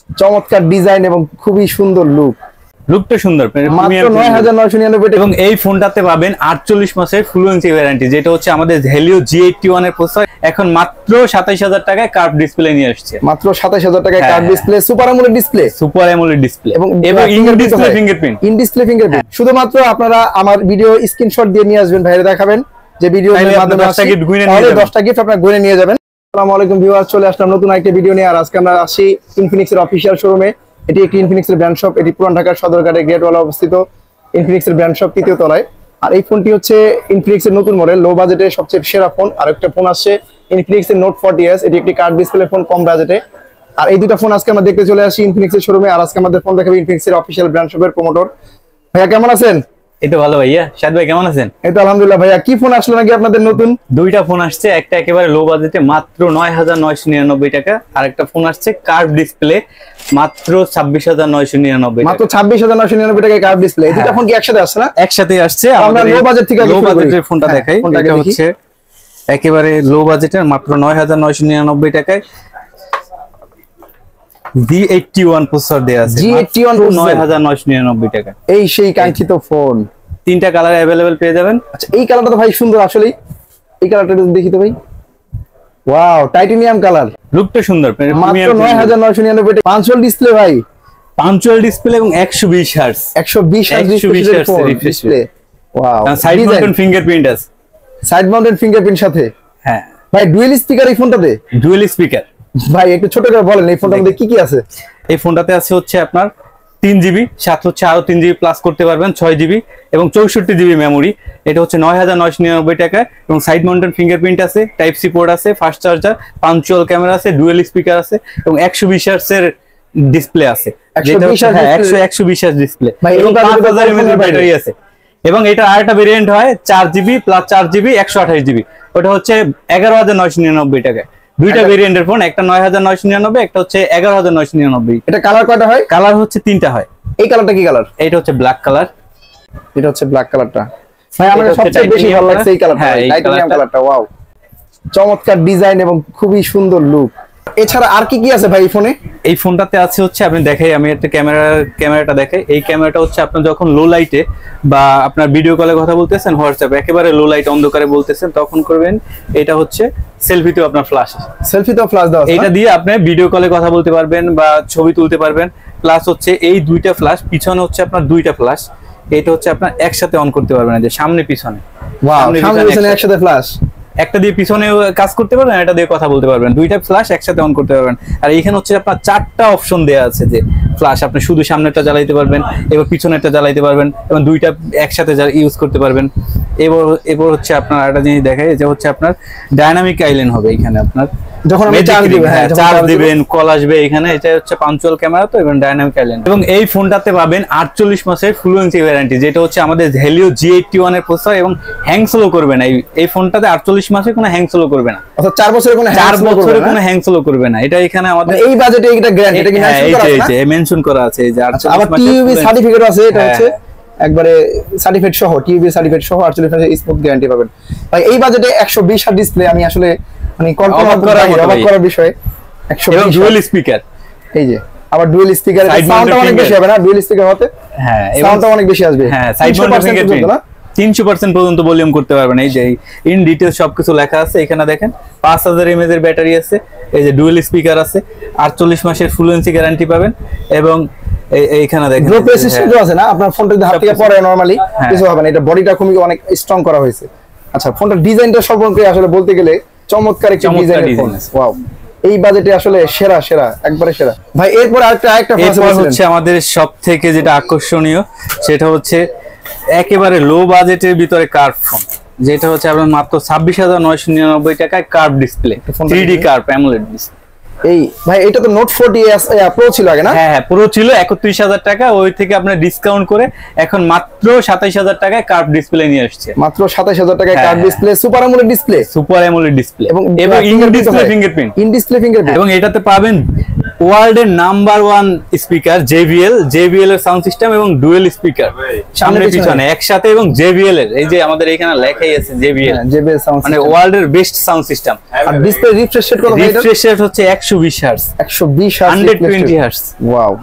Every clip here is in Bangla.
চমৎকার ডিজাইন এবং খুবই সুন্দর লুকটা সুন্দর, মাত্র 9999 এবং এই ফোনটাতে পাবেন 48 মাসের ফ্লুয়েন্সি ওয়ারেন্টি, যেটা হচ্ছে আমাদের হেলিও G81 এর প্রসেসর। এখন মাত্র 27000 টাকায় কার্ভ ডিসপ্লে নিয়ে আসছে, মাত্র 27000 টাকায় curve display, super AMOLED display এবং ইন ডিসপ্লে ফিঙ্গারপ্রিন্ট। শুধুমাত্র আপনারা আমার ভিডিও স্ক্রিনশট দিয়ে নিয়ে আসবেন, ভাইরে দেখাবেন যে ভিডিওর মাধ্যমে 10টা গিফট আপনারা গুনে নিয়ে যাবেন। আসসালামু আলাইকুম ভিউয়ার্স, চলে আসলাম নতুন একটা ভিডিও নিয়ে। আর আজকে আমরা আসি ইনফিনিক্স এর অফিশিয়াল শোরুমে। এটি একটি ইনফিনিক্স এর ব্র্যান্ড শপ, এটি পুরান ঢাকার সদরঘাটে গেটওয়ালা অবস্থিত ইনফিনিক্স এর ব্র্যান্ড শপ, তৃতীয় তলায়। আর এই ফোনটি হচ্ছে ইনফিনিক্স এর নতুন মডেল, লো বাজেটে সবচেয়ে সেরা ফোন। আর একটা ফোন আসছে ইনফিনিক্স এর নোট 40s, এটি একটি কার্ভ ডিসপ্লে ফোন কম বাজেটে। আর এই দুটো ফোন আজকে আমরা দেখতে চলে আসি ইনফিনিক্স এর শোরুমে। আর আজকে আমাদের ফোন দেখাবে ইনফিনিক্স এর অফিশিয়াল ব্র্যান্ড শপের প্রমোটর। ভাইয়া কেমন আছেন? এই তো ভালো ভাইয়া। শাহিদ ভাই কেমন আছেন? এই তো আলহামদুলিল্লাহ। ভাইয়া কি ফোন আসলো নাকি আপনাদের নতুন? দুইটা ফোন আসছে, একটা একেবারে লো বাজেটে মাত্র 9999 টাকা, আর একটা ফোন আসছে কার্ভ ডিসপ্লে মাত্র 26999 মাত্র 26999 টাকায় কার্ভ ডিসপ্লে। এই দুটো ফোন কি একসাথে আসছে না? একসাথে আসছে। আমরা লো বাজেট থেকে লো বাজেটের ফোনটা দেখাই। এটা হচ্ছে একেবারে লো বাজেটের মাত্র 9999 টাকায় G81 প্রসেসর দেয়া আছে, G81 9999 টাকা। এই সেই কাঙ্ক্ষিত ফোন, তিনটা কালার अवेलेबल পেয়ে যাবেন। আচ্ছা, এই কালারটা তো ভাই সুন্দর আসলেই। এই কালারটা দেখি তো ভাই, ওয়াও, টাইটানিয়াম কালার, লুকটা সুন্দর। মাত্র 9999 টাকা। পাঞ্চুয়াল ডিসপ্লে ভাই, পাঞ্চুয়াল ডিসপ্লে এবং 120 hertz 120 hertz display. Wow, side mounted fingerprint আছে, সাইড মাউন্টেড ফিঙ্গারপ্রিন্ট সাথে। হ্যাঁ ভাই, ডুয়াল স্পিকার এই ফোনটাতে, ডুয়াল স্পিকার। ভাই একটু ছোট করে বলেন এই ফোনটার মধ্যে কি কি আছে? এই ফোনটাতে আছে হচ্ছে আপনার 3GB, সাথে হচ্ছে আরো 3GB প্লাস করতে পারবেন, 6GB এবং 64GB মেমোরি। এটা হচ্ছে 9999 টাকায়। এবং সাইড মাউন্টেড ফিঙ্গারপ্রিন্ট আছে, টাইপ সি পোর্ট আছে, ফাস্ট চার্জার, পাঞ্চুয়াল ক্যামেরা আছে, ডুয়াল স্পিকার আছে এবং 120 হার্টজ এর ডিসপ্লে আছে, যেটা হচ্ছে 120 হার্টজ ডিসপ্লে এবং 5000 mAh এর ব্যাটারি আছে। এবং এটা আরেকটা ভেরিয়েন্ট হয় 4GB প্লাস 4GB 128GB, ওটা হচ্ছে 11999 টাকায়। দুইটা ভেরিয়েন্টের ফোন, একটা 9999, একটা হচ্ছে 11999। এটা কালার কয়টা হয়? কালার হচ্ছে তিনটা হয়। এই কালারটা কি কালার? এটা হচ্ছে ব্ল্যাক কালার। এটা হচ্ছে ব্ল্যাক কালারটা। ভাই আমার সবচেয়ে বেশি ভালো লাগছে এই কালারটা, টাইটানিয়াম কালারটা। ওয়াও, চমৎকার ডিজাইন এবং খুবই সুন্দর লুক। এছাড়া আর কি কি আছে ভাই এই ফোনে? এই ফোনটাতে আছে হচ্ছে, আপনি দেখাই, আমি একটা ক্যামেরাটা দেখাই। এই ক্যামেরাটা হচ্ছে আপনার যখন লো লাইটে বা আপনার ভিডিও কলে কথা বলতেছেন, হোয়াটসঅ্যাপে একেবারে লো লাইট অন্ধকারে বলতেছেন, তখন করবেন এটা হচ্ছে সেলফিতেও আপনার ফ্ল্যাশ, সেলফিতেও ফ্ল্যাশ দাও। এটা দিয়ে আপনি ভিডিও কলে কথা বলতে পারবেন বা ছবি তুলতে পারবেন। প্লাস হচ্ছে এই দুইটা ফ্ল্যাশ, পিছনে হচ্ছে আপনার দুইটা ফ্ল্যাশ, এটা হচ্ছে আপনার একসাথে অন করতে পারবেন, যে সামনে পিছনে। ওয়াও, সামনে পিছনে একসাথে ফ্ল্যাশ, একটা দিয়ে পিছনে কাজ করতে পারবেন, এটা দিয়ে কথা বলতে পারবেন, দুইটা ফ্ল্যাশ একসাথে অন করতে পারবেন। আর এখানে হচ্ছে আপনার 4টা অপশন দেয়া আছে, যে ফ্ল্যাশ আপনি শুধু সামনেরটা জ্বালাইতে পারবেন, এবার পিছনেরটা জ্বালাইতে পারবেন এবং দুইটা একসাথে ইউজ করতে পারবেন। এবার হচ্ছে আপনার একটা জিনিস দেখাই, যে হচ্ছে আপনার ডায়নামিক আইল্যান্ড হবে এখানে, আপনার যখন আপনি চার্জ দিবেন কল আসবে এখানে। এটা হচ্ছে পাঞ্চুয়াল ক্যামেরা তো, এবং ডায়নামিক আইল্যান্ড। এবং এই ফোনটাতে পাবেন 48 মাসের ফ্লুয়েন্সি ওয়ারেন্টি, যেটা হচ্ছে আমাদের হেলিও G81 এর প্রসেসর, এবং হ্যাং স্লো করবে না। এই ফোনটাতে 48 মাসে কোনো হ্যাং স্লো করবে না, অর্থাৎ 4 বছরের কোনো হ্যাং স্লো করবে না। এটা এখানে আমাদের এই বাজেটে এটা গ্যারান্টি, এটা কি মেনশন করা আছে, এই যে 48 আবার টিইউবি সার্টিফিকেট আছে। এটা হচ্ছে একবারে সার্টিফিকেট সহ, টিইউবি সার্টিফিকেট সহ 48 মাসের স্মুথ গ্যারান্টি পাবেন। ভাই এই বাজেটে 120 হার্জ ডিসপ্লে, আমি আসলে মানে কল্পনা করার বিষয়। 120 ডুয়াল স্পিকার, এই যে আবার ডুয়াল স্পিকার, সাউন্ডটা অনেক বেশি হবে না ডুয়াল স্পিকার হতে? হ্যাঁ, সাউন্ডটা অনেক বেশি আসবে। হ্যাঁ, 300% পর্যন্ত ভলিউম করতে পারবেন। এই যে ইন ডিটেইল সবকিছু লেখা আছে এখানে, দেখেন 5000 mAh এর ব্যাটারি আছে, এই যে ডুয়াল স্পিকার আছে, 48 মাসের ফ্লুয়েন্সি গ্যারান্টি পাবেন। এবং এইখানে দেখেন ড্রপ রেসিস্ট্যান্ট আছে না, আপনার ফোনটা যদি হাত থেকে পড়ে নরমালি কিছু হবে না। এটা বডিটা খুবই অনেক স্ট্রং করা হয়েছে। আচ্ছা, ফোনটার ডিজাইনটা সম্পর্কে আসলে বলতে গেলে চমৎকার একটা ডিজাইনের ফোন। ওয়াও, এই বাজেটে আসলে সেরা সেরা, একবারে সেরা। ভাই এরপর আরেকটা হচ্ছে আমাদের সবথেকে যেটা আকর্ষণীয়, সেটা হচ্ছে একেবারে লো বাজেটের ভিতরে কার্ভ ফোন, যেটা হচ্ছে আপনার মাত্র 26999 টাকায় curve display, 3D curve AMOLED display. এই ভাই এটা তো নোট 40s প্রো ছিল আগে না? হ্যাঁ হ্যাঁ, প্রো ছিল 31000 টাকা, ওই থেকে আপনার ডিসকাউন্ট করে এখন মাত্র 27000 টাকায় কার্ভ ডিসপ্লে নিয়ে আসছে। মাত্র 27000 টাকায় curve display, super AMOLED display, super AMOLED display এবং in display fingerprint, in display fingerprint. এবং এটাতে পাবেন ওয়ার্ল্ডের নাম্বার 1 স্পিকার JBL এর সাউন্ড সিস্টেম এবং ডুয়েল স্পিকার সামনে পিছনে একসাথে, এবং JBL এর এই যে আমাদের এখানে লেখাই আছে JBL সাউন্ড, মানে ওয়ার্ল্ডের বেস্ট সাউন্ড সিস্টেম। আর ডিসপ্লে রিফ্রেশ রেট কত ভাই? রিফ্রেশ রেট হচ্ছে 120 হার্টজ, 120 হার্টজ। ওয়াও,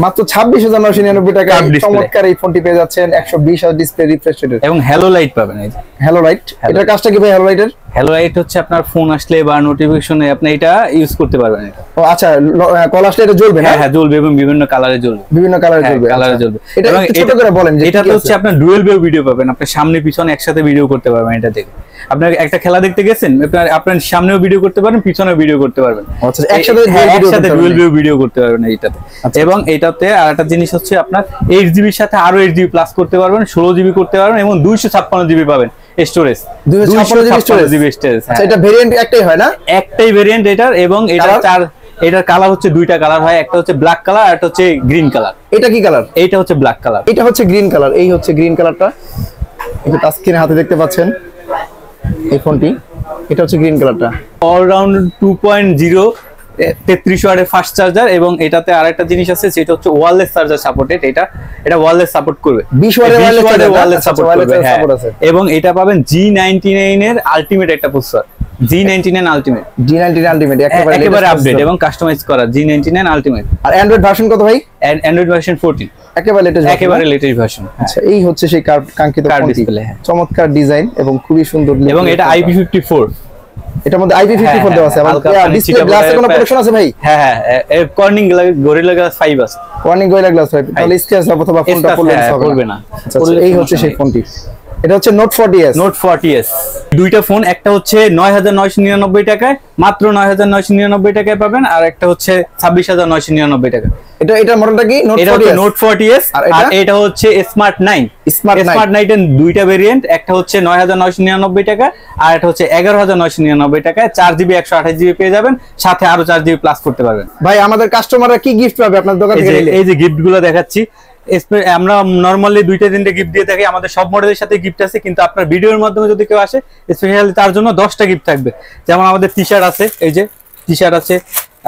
মাত্র 26,999 টাকা চমৎকার এই ফোনটি পেয়ে যাচ্ছেন 120 হার্জ ডিসপ্লে রিফ্রেশ রেট এবং হ্যালো লাইট পাবেন। এই যে হ্যালো লাইট, এটার কাজটা কি ভাই? হ্যালো লাইট হচ্ছে আপনার ফোন আসলে বা নোটিফিকেশনে আপনি এটা ইউজ করতে পারবেন। ও আচ্ছা, কল আসলে এটা জ্বলবে না? হ্যাঁ জ্বলবে, এবং বিভিন্ন কালারে জ্বলবে, এটা একটু ছোট করে বলেন। এটা হচ্ছে আপনার ডুয়েল ভিউ ভিডিও পাবেন, আপনি সামনে পিছনে একসাথে ভিডিও করতে পারবেন। এটা থেকে আপনার একটা খেলা দেখতে গেছেন, আপনার সামনেও ভিডিও করতে পারবেন, পিছনেও ভিডিও করতে পারবেন, আচ্ছা একসাথে ডুয়েল ভিউ ভিডিও করতে পারবেন এইটাতে। এবং এটাতে আরেকটা জিনিস হচ্ছে আপনার 8GB এর সাথে আরো 8GB প্লাস করতে পারবেন, 16GB করতে পারবেন, এবং 256GB পাবেন স্টোরেজ, 256GB স্টোরেজ। আচ্ছা, এটা ভেরিয়েন্ট একটাই হয় না? একটাই ভেরিয়েন্ট এটার, এবং এটার কালার হচ্ছে দুইটা কালার হয়, একটা হচ্ছে ব্ল্যাক কালার আর একটা হচ্ছে গ্রিন কালার। এটা কি কালার? এটা হচ্ছে ব্ল্যাক কালার, এটা হচ্ছে গ্রিন কালার। এই হচ্ছে গ্রিন কালারটা, এই যে টাচ স্ক্রিনে হাতে দেখতে পাচ্ছেন এই ফোনটি, এটা হচ্ছে গ্রিন কালারটা। অলরাউন্ড 2.0 33 ওয়াটের ফাস্ট চার্জার, এবং এটাতে আরেকটা জিনিস আছে যেটা হচ্ছে ওয়্যারলেস চার্জার সাপোর্টেড। এটা ওয়্যারলেস সাপোর্ট করবে, 20 ওয়াটের ওয়্যারলেস সাপোর্ট করবে। এবং এটা পাবেন G99 এর আলটিমেট একটা প্রসেসর, G99 আলটিমেট, একেবারে আপডেট এবং কাস্টমাইজ করা G99 আলটিমেট। আর অ্যান্ড্রয়েড ভার্সন কত ভাই? অ্যান্ড্রয়েড ভার্সন 14, একেবারে লেটেস্ট ভার্সন। আচ্ছা, এই হচ্ছে সেই কাঙ্ক্ষিত ডিসপ্লে, চমৎকার ডিজাইন এবং খুবই সুন্দর, এবং এটা IP54, এটার মধ্যে IP54 দেওয়া আছে। আবার ডিসপ্লে গ্লাসে কোনো প্রোটেকশন আছে ভাই? হ্যাঁ, কর্নিং গরিলা গ্লাস 5 আছে, কর্নিং গরিলা গ্লাস 5, তাহলে স্ক্র্যাচ অথবা ফোনটা পড়বে না। আচ্ছা, এই হচ্ছে সেই ফোনটি, এটা হচ্ছে Note 40s। দুইটা ফোন, একটা হচ্ছে 9,999 টাকায়, মাত্র 9,999 টাকায় পাবেন, আর একটা হচ্ছে 26,999 টাকা। এটা মডেলটা কি? Note 40s, আর এটা হচ্ছে Smart 9 এর দুইটা ভেরিয়েন্ট, একটা হচ্ছে 9,999 টাকা আর একটা হচ্ছে 11,999 টাকায়। 4GB 128GB পেয়ে যাবেন, সাথে আরো 4GB প্লাস করতে পারবেন। ভাই, আমাদের কাস্টমাররা কি গিফট পাবে আপনার দোকান থেকে? এই যে গিফট গুলো দেখাচ্ছি, আমরা নরমালি 2-3টা গিফট দিয়ে থাকি, আমাদের সব মডেলের সাথে গিফট আছে, কিন্তু আপনার ভিডিওর মাধ্যমে যদি কেউ আসে স্পেশালি তার জন্য 10টা গিফট থাকবে। যেমন আমাদের টি-শার্ট আছে, এই যে টি-শার্ট আছে,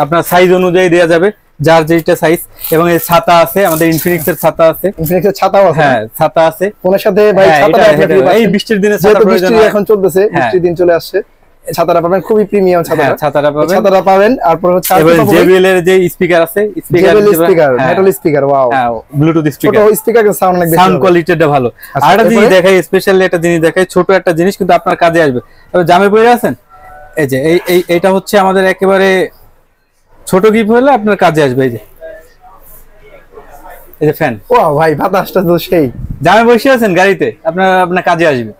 আপনার সাইজ অনুযায়ী দেওয়া যাবে, যার যেটা সাইজ। এবং এই ছাতা আছে, আমাদের ইনফিনিক্স এর ছাতা আছে, ছাতাও আছে। হ্যাঁ, ছাতা আছে ফোনের সাথে ভাই। এই বৃষ্টির দিনে ছাতা প্রয়োজন, এখন চলতেছে, বৃষ্টির দিন চলে আসছে, ছাতাটা পাবেন, খুবই প্রিমিয়াম ছাতাটা পাবেন। আর পরে হচ্ছে JBL এর যে স্পিকার আছে, মেটাল স্পিকার, ওয়াও, হ্যাঁ, ব্লুটুথ স্পিকার, ছোট স্পিকার, সাউন্ড অনেক বেশি, সাউন্ড কোয়ালিটিটা ভালো। আর একটা জিনিস দেখাই, স্পেশালি একটা জিনিস দেখাই, ছোট একটা জিনিস কিন্তু আপনার কাজে আসবে। তবে জামে পড়ে আছেন, এই যে এইটা হচ্ছে আমাদের একেবারে ছোট গিফট হলে আপনার কাজে আসবে। এই যে ফ্যান, ওয়াও ভাই, বাতাসটা তো সেই। জামে বসে আছেন গাড়িতে, আপনার কাজে আসবে।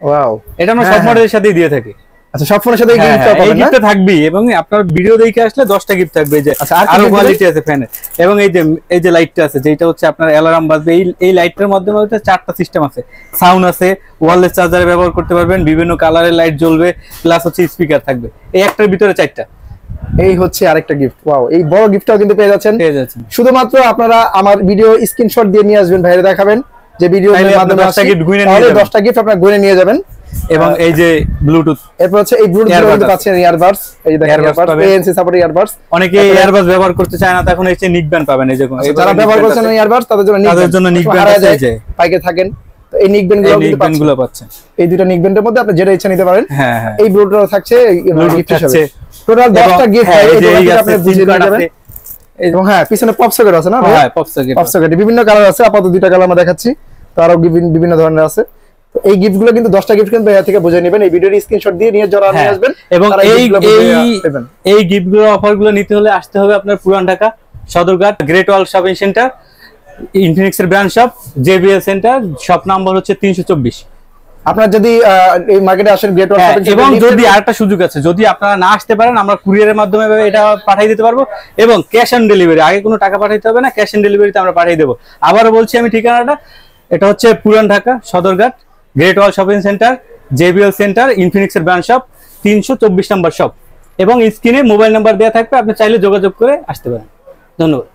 ওয়াও, এটা আমরা সব মডেলের সাথেই দিয়ে থাকি। আচ্ছা, সব ফোনের সাথে এই গিফটটা থাকবেই, এবং আপনার ভিডিও দেখে আসলে 10টা গিফট থাকবে। যে আরো কোয়ালিটি আছে ফ্যানের, এবং এই যে লাইটটা আছে, যেটা হচ্ছে আপনার অ্যালার্ম বাজবে। এই লাইটটার মাধ্যমে 4টা সিস্টেম আছে, সাউন্ড আছে, ওয়্যারলেস চার্জারে ব্যবহার করতে পারবেন, বিভিন্ন কালারের লাইট জ্বলবে, প্লাস হচ্ছে স্পিকার থাকবে। এই একটার ভিতরে 4টা। এই হচ্ছে আরেকটা গিফট, ওয়াও, এই বড় গিফটটাও কিন্তু পেয়ে যাচ্ছেন। শুধুমাত্র আপনারা আমার ভিডিও স্ক্রিনশট দিয়ে নিয়ে আসবেন, ভাইরে দেখাবেন যে ভিডিওর মাধ্যমে 10টা গিফট আপনারা গুনে নিয়ে যাবেন। এবং এই যে ব্লুটুথ, এরপর হচ্ছে এই ব্লুটুথ গুলো পাচ্ছেন, ইয়ারবাডস, এই যে দেখেন ইয়ারবাডস, ANC সাপোর্ট ইয়ারবাডস। অনেকে ইয়ারবাডস ব্যবহার করতে চায় না, তখন এই যে নিক ব্যান্ড পাবেন। এই যে যারা ব্যবহার করছেন ইয়ারবাডস, তাদের জন্য নিক ব্যান্ড আছে, এই যে পাইকে থাকেন, তো এই নিক ব্যান্ড গুলো পাচ্ছেন। এই দুটো নিক ব্যান্ডের মধ্যে আপনি যেটা ইচ্ছা নিতে পারেন। হ্যাঁ, এই ব্লুটুথ থাকছে, গিফট হিসেবে টোটাল 10টা গিফট। এই যে আপনি বুঝে নিয়ে যাবেন। এবং হ্যাঁ, পিছনে পপ সকেট আছে না? হ্যাঁ, পপ সকেট বিভিন্ন কালার আছে, আপাতত দুইটা কালার আমরা দেখাচ্ছি, তো আরো বিভিন্ন ধরনের আছে। এই গিফটগুলো কিন্তু 10টা গিফট কিন্তু ভাইয়া থেকে বুঝে নেবেন, এই ভিডিওর স্ক্রিনশট দিয়ে নিয়ে যারা নিয়ে আসবেন। এবং এই গিফটগুলো অফারগুলো নিতে হলে আসতে হবে আপনার পুরান Dhaka Sadarghat Great Wall shopping centre, Infinix এর brand shop, JBL centre, shop number হচ্ছে 324। আপনারা যদি এই মার্কেটে আসেন গ্রেট ওয়াল শপিং, এবং যদি আরেকটা সুযোগ আছে, যদি আপনারা না আসতে পারেন, আমরা কুরিয়ারের মাধ্যমে এটা পাঠিয়ে দিতে পারবো, এবং ক্যাশ অন ডেলিভারি, আগে কোনো টাকা পাঠাইতে হবে না, ক্যাশ অন ডেলিভারিতে আমরা পাঠিয়ে দেবো। আবারও বলছি আমি ঠিকানাটা, এটা হচ্ছে পুরান Dhaka Sadarghat Great Wall shopping centre, JBL centre, Infinix এর ব্র্যান্ড শপ, 324 নম্বর শপ, এবং স্ক্রিনে মোবাইল নাম্বার দেওয়া থাকবে, আপনি চাইলে যোগাযোগ করে আসতে পারেন। ধন্যবাদ।